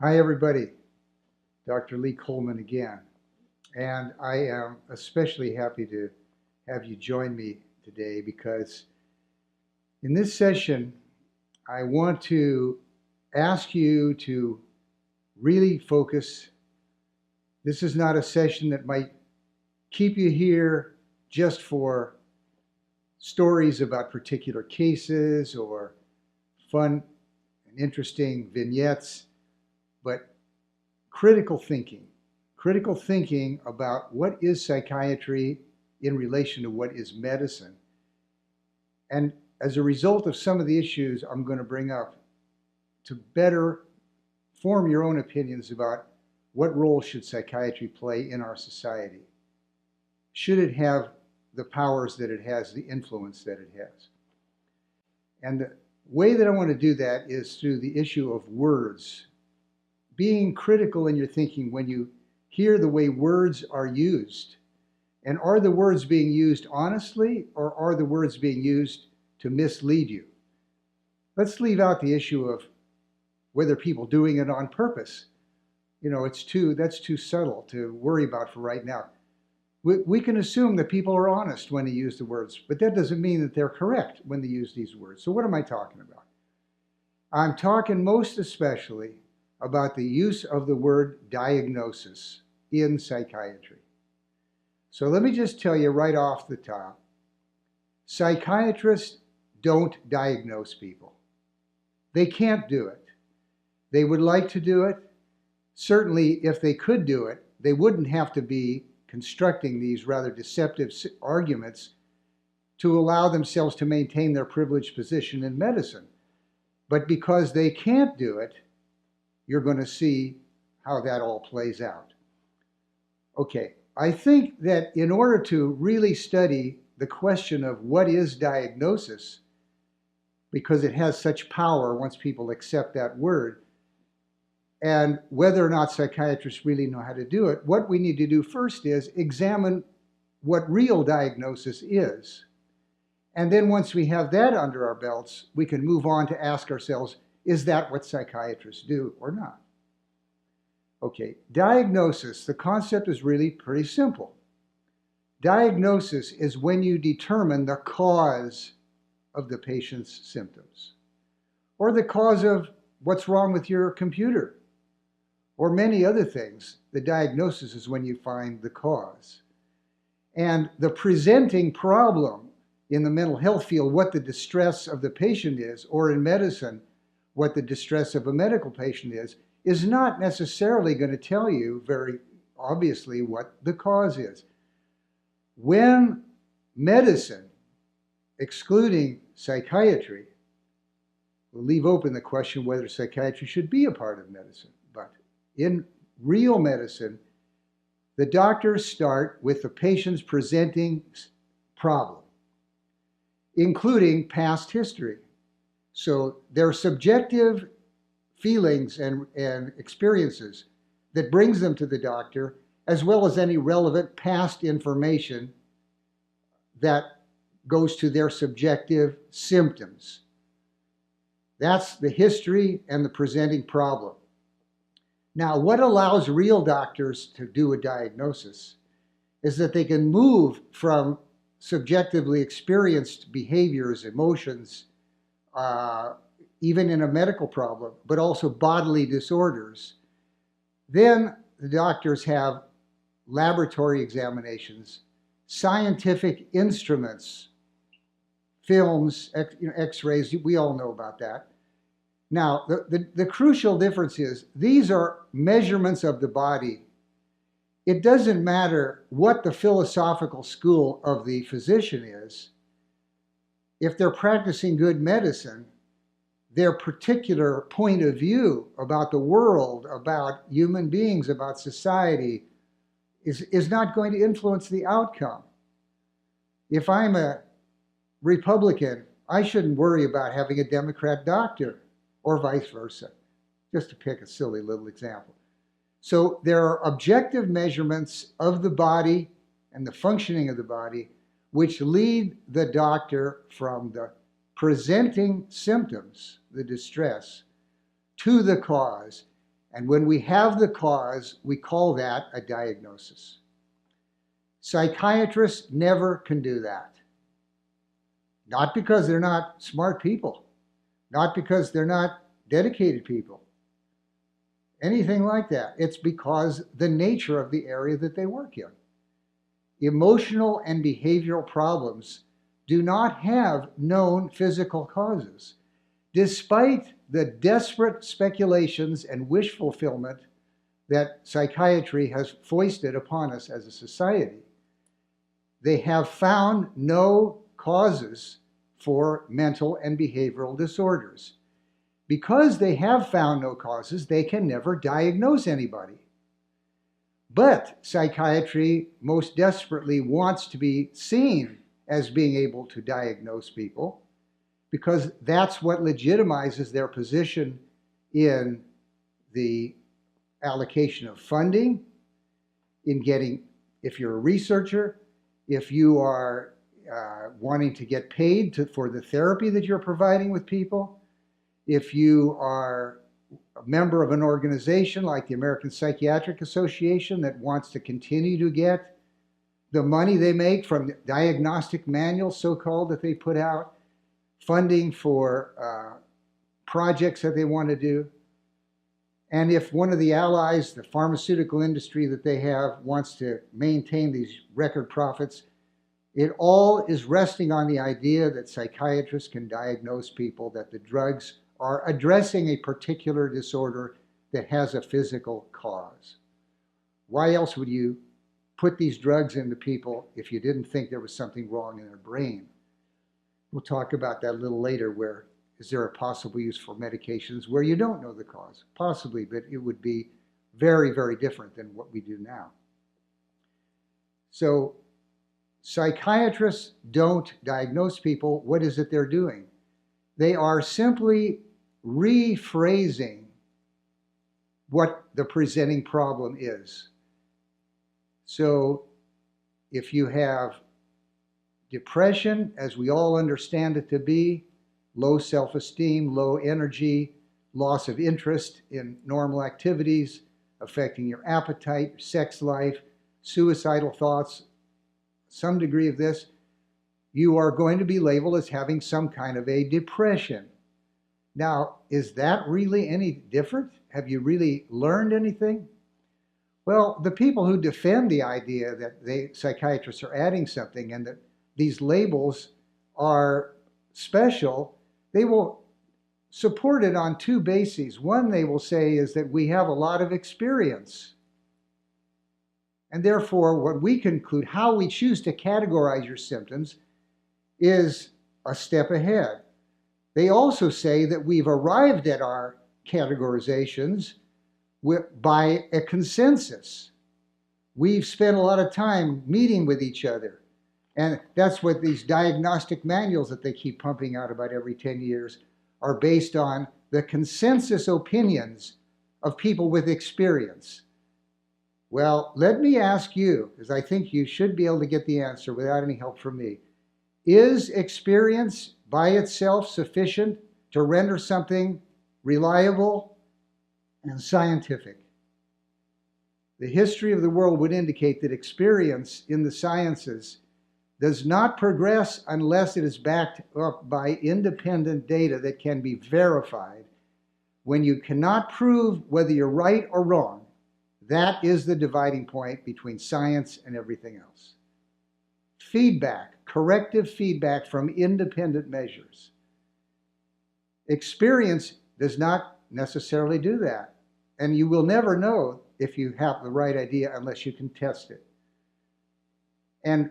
Hi, everybody. Dr. Lee Coleman again. And I am especially happy to have you join me today because in this session, I want to ask you to really focus. This is not a session that might keep you here just for stories about particular cases or fun and interesting vignettes, but critical thinking about what is psychiatry in relation to what is medicine. And as a result of some of the issues I'm going to bring up, to better form your own opinions about what role should psychiatry play in our society. Should it have the powers that it has, the influence that it has? And the way that I want to do that is through the issue of words. Being critical in your thinking when you hear the way words are used. And are the words being used honestly, or are the words being used to mislead you? Let's leave out the issue of whether people doing it on purpose. That's too subtle to worry about for right now. We can assume that people are honest when they use the words, but that doesn't mean that they're correct when they use these words. So what am I talking about? I'm talking most especially about the use of the word diagnosis in psychiatry. So let me just tell you right off the top, psychiatrists don't diagnose people. They can't do it. They would like to do it. Certainly, if they could do it, they wouldn't have to be constructing these rather deceptive arguments to allow themselves to maintain their privileged position in medicine. But because they can't do it, you're going to see how that all plays out. Okay, I think that in order to really study the question of what is diagnosis, because it has such power once people accept that word, and whether or not psychiatrists really know how to do it, what we need to do first is examine what real diagnosis is. And then once we have that under our belts, we can move on to ask ourselves, is that what psychiatrists do or not? Okay, diagnosis, the concept is really pretty simple. Diagnosis is when you determine the cause of the patient's symptoms, or the cause of what's wrong with your computer, or many other things. The diagnosis is when you find the cause. And the presenting problem in the mental health field, what the distress of the patient is, or in medicine, what the distress of a medical patient is not necessarily going to tell you very obviously what the cause is. When medicine, excluding psychiatry, we'll leave open the question whether psychiatry should be a part of medicine, but in real medicine, the doctors start with the patient's presenting problem, including past history. So their subjective feelings and experiences that brings them to the doctor, as well as any relevant past information that goes to their subjective symptoms. That's the history and the presenting problem. Now, what allows real doctors to do a diagnosis is that they can move from subjectively experienced behaviors, emotions, even in a medical problem, but also bodily disorders. Then the doctors have laboratory examinations, scientific instruments, films, x-rays, we all know about that. Now, the crucial difference is these are measurements of the body. It doesn't matter what the philosophical school of the physician is. If they're practicing good medicine, their particular point of view about the world, about human beings, about society, is not going to influence the outcome. If I'm a Republican, I shouldn't worry about having a Democrat doctor, or vice versa, just to pick a silly little example. So there are objective measurements of the body and the functioning of the body which lead the doctor from the presenting symptoms, the distress, to the cause. And when we have the cause, we call that a diagnosis. Psychiatrists never can do that. Not because they're not smart people, not because they're not dedicated people, anything like that. It's because the nature of the area that they work in. Emotional and behavioral problems do not have known physical causes. Despite the desperate speculations and wish fulfillment that psychiatry has foisted upon us as a society, they have found no causes for mental and behavioral disorders. Because they have found no causes, they can never diagnose anybody. But psychiatry most desperately wants to be seen as being able to diagnose people, because that's what legitimizes their position in the allocation of funding, in getting, if you're a researcher, if you are wanting to get paid for the therapy that you're providing with people, if you are a member of an organization like the American Psychiatric Association that wants to continue to get the money they make from the diagnostic manuals, so-called, that they put out, funding for projects that they want to do. And if one of the allies, the pharmaceutical industry that they have, wants to maintain these record profits, it all is resting on the idea that psychiatrists can diagnose people, that the drugs are addressing a particular disorder that has a physical cause. Why else would you put these drugs into people if you didn't think there was something wrong in their brain? We'll talk about that a little later. Where is there a possible use for medications where you don't know the cause? Possibly, but it would be very, very different than what we do now. So psychiatrists don't diagnose people. What is it they're doing? They are simply rephrasing what the presenting problem is. So if you have depression, as we all understand it to be, low self-esteem, low energy, loss of interest in normal activities, affecting your appetite, your sex life, suicidal thoughts, some degree of this, you are going to be labeled as having some kind of a depression. Now, is that really any different? Have you really learned anything? Well, the people who defend the idea that psychiatrists are adding something and that these labels are special, they will support it on two bases. One, they will say, is that we have a lot of experience. And therefore, what we conclude, how we choose to categorize your symptoms, is a step ahead. They also say that we've arrived at our categorizations by a consensus. We've spent a lot of time meeting with each other. And that's what these diagnostic manuals that they keep pumping out about every 10 years are based on, the consensus opinions of people with experience. Well, let me ask you, because I think you should be able to get the answer without any help from me. Is experience by itself sufficient to render something reliable and scientific? The history of the world would indicate that experience in the sciences does not progress unless it is backed up by independent data that can be verified. When you cannot prove whether you're right or wrong, that is the dividing point between science and everything else. Feedback, corrective feedback from independent measures. Experience does not necessarily do that. And you will never know if you have the right idea unless you can test it. And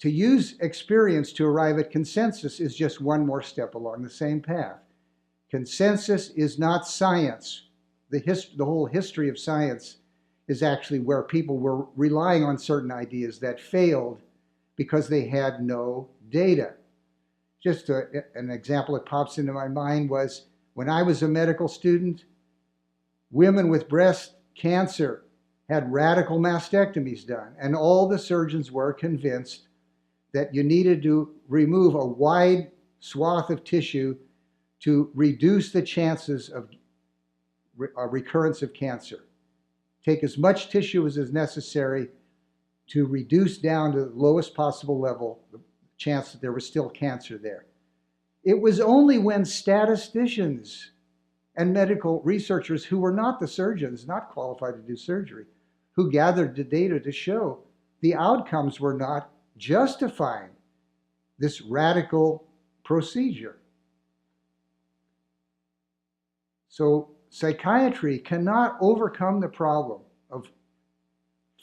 to use experience to arrive at consensus is just one more step along the same path. Consensus is not science. The whole history of science is actually where people were relying on certain ideas that failed because they had no data. Just an example that pops into my mind was when I was a medical student, women with breast cancer had radical mastectomies done, and all the surgeons were convinced that you needed to remove a wide swath of tissue to reduce the chances of a recurrence of cancer. Take as much tissue as is necessary to reduce down to the lowest possible level the chance that there was still cancer there. It was only when statisticians and medical researchers who were not the surgeons, not qualified to do surgery, who gathered the data to show the outcomes were not justifying this radical procedure. So psychiatry cannot overcome the problem of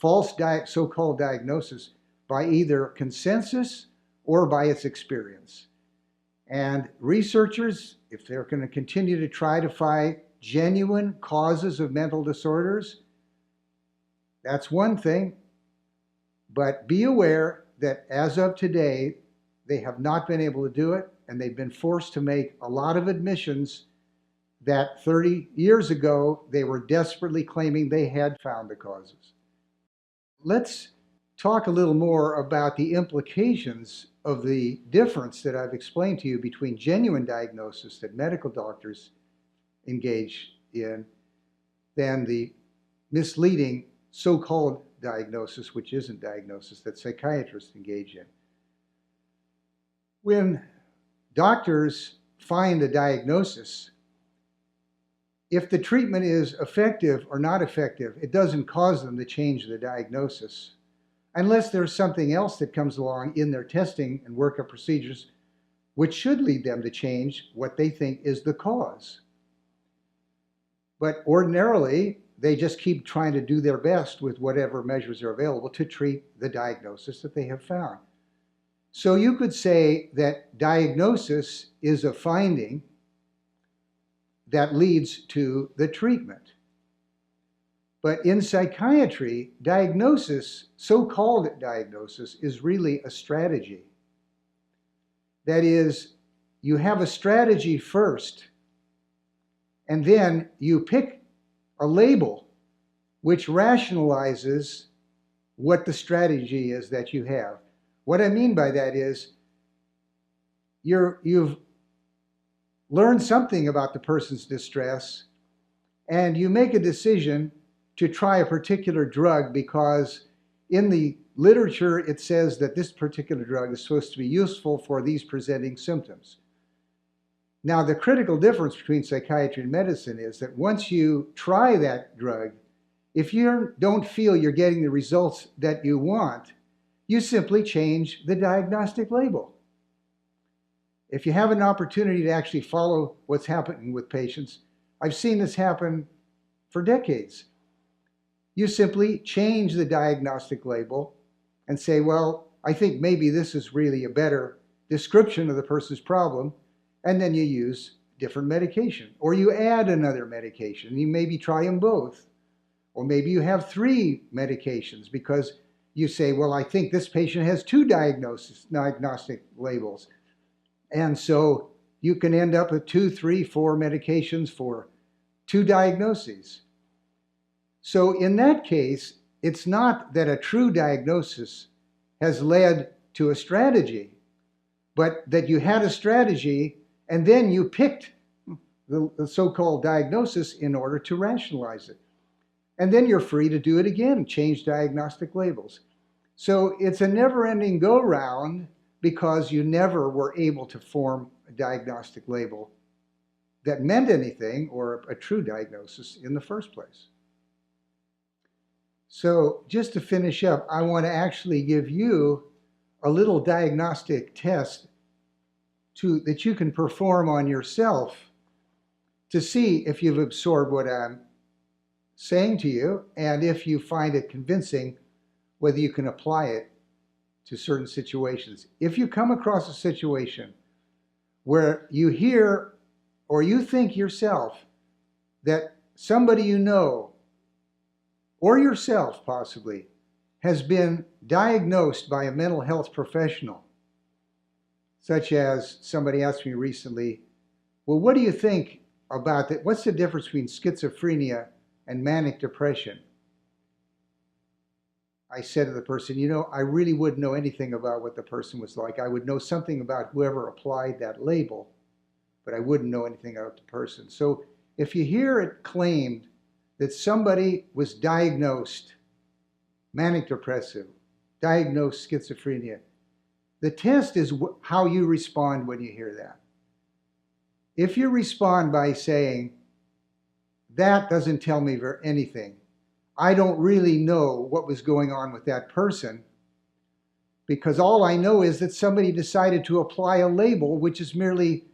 false so-called diagnosis by either consensus or by its experience. And researchers, if they're going to continue to try to find genuine causes of mental disorders, that's one thing. But be aware that as of today, they have not been able to do it, and they've been forced to make a lot of admissions that 30 years ago they were desperately claiming they had found the causes. Let's talk a little more about the implications of the difference that I've explained to you between genuine diagnosis that medical doctors engage in than the misleading so-called diagnosis, which isn't diagnosis, that psychiatrists engage in. When doctors find a diagnosis, if the treatment is effective or not effective, it doesn't cause them to change the diagnosis, unless there's something else that comes along in their testing and workup procedures which should lead them to change what they think is the cause. But ordinarily, they just keep trying to do their best with whatever measures are available to treat the diagnosis that they have found. So you could say that diagnosis is a finding that leads to the treatment. But in psychiatry, diagnosis, so-called diagnosis, is really a strategy. That is, you have a strategy first, and then you pick a label which rationalizes what the strategy is that you have. What I mean by that is you've learned something about the person's distress, and you make a decision to try a particular drug because in the literature it says that this particular drug is supposed to be useful for these presenting symptoms. Now, the critical difference between psychiatry and medicine is that once you try that drug, if you don't feel you're getting the results that you want, you simply change the diagnostic label. If you have an opportunity to actually follow what's happening with patients, I've seen this happen for decades. You simply change the diagnostic label and say, well, I think maybe this is really a better description of the person's problem, and then you use different medication. Or you add another medication. You maybe try them both. Or maybe you have 3 medications because you say, well, I think this patient has 2 diagnostic labels. And so you can end up with 2, 3, 4 medications for 2 diagnoses. So in that case, it's not that a true diagnosis has led to a strategy, but that you had a strategy and then you picked the so-called diagnosis in order to rationalize it. And then you're free to do it again, change diagnostic labels. So it's a never-ending go-round because you never were able to form a diagnostic label that meant anything or a true diagnosis in the first place. So just to finish up, I want to actually give you a little diagnostic test that you can perform on yourself to see if you've absorbed what I'm saying to you, and if you find it convincing, whether you can apply it to certain situations. If you come across a situation where you hear or you think yourself that somebody you know, or yourself possibly, has been diagnosed by a mental health professional, such as somebody asked me recently, well, what do you think about that? What's the difference between schizophrenia and manic depression? I said to the person, you know, I really wouldn't know anything about what the person was like. I would know something about whoever applied that label, but I wouldn't know anything about the person. So if you hear it claimed that somebody was diagnosed manic depressive, diagnosed schizophrenia, the test is how you respond when you hear that. If you respond by saying, that doesn't tell me anything, I don't really know what was going on with that person, because all I know is that somebody decided to apply a label which is merely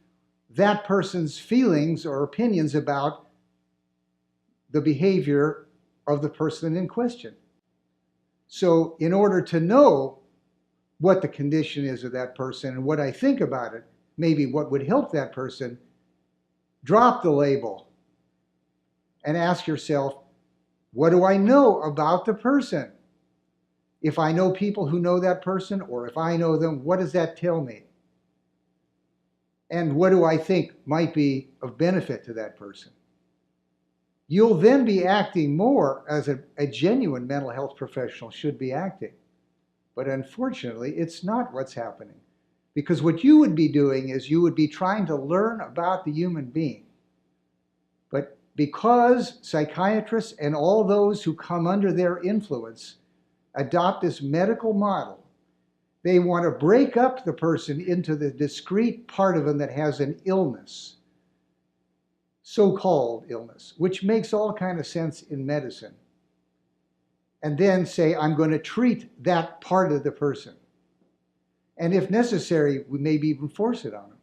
that person's feelings or opinions about the behavior of the person in question. So in order to know what the condition is of that person and what I think about it, maybe what would help that person, drop the label and ask yourself, what do I know about the person? If I know people who know that person, or if I know them, what does that tell me? And what do I think might be of benefit to that person? You'll then be acting more as a genuine mental health professional should be acting. But unfortunately, it's not what's happening. Because what you would be doing is you would be trying to learn about the human being. But because psychiatrists and all those who come under their influence adopt this medical model, they want to break up the person into the discrete part of them that has an illness, so-called illness, which makes all kind of sense in medicine, and then say, I'm going to treat that part of the person. And if necessary, we maybe even force it on them.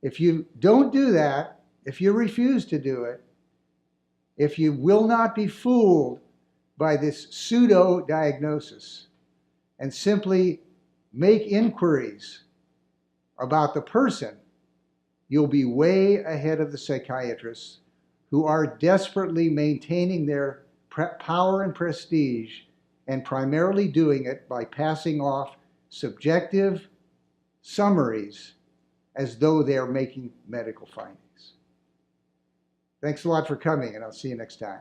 If you don't do that, if you refuse to do it, if you will not be fooled by this pseudo-diagnosis and simply make inquiries about the person, you'll be way ahead of the psychiatrists who are desperately maintaining their power and prestige, and primarily doing it by passing off subjective summaries as though they're making medical findings. Thanks a lot for coming, and I'll see you next time.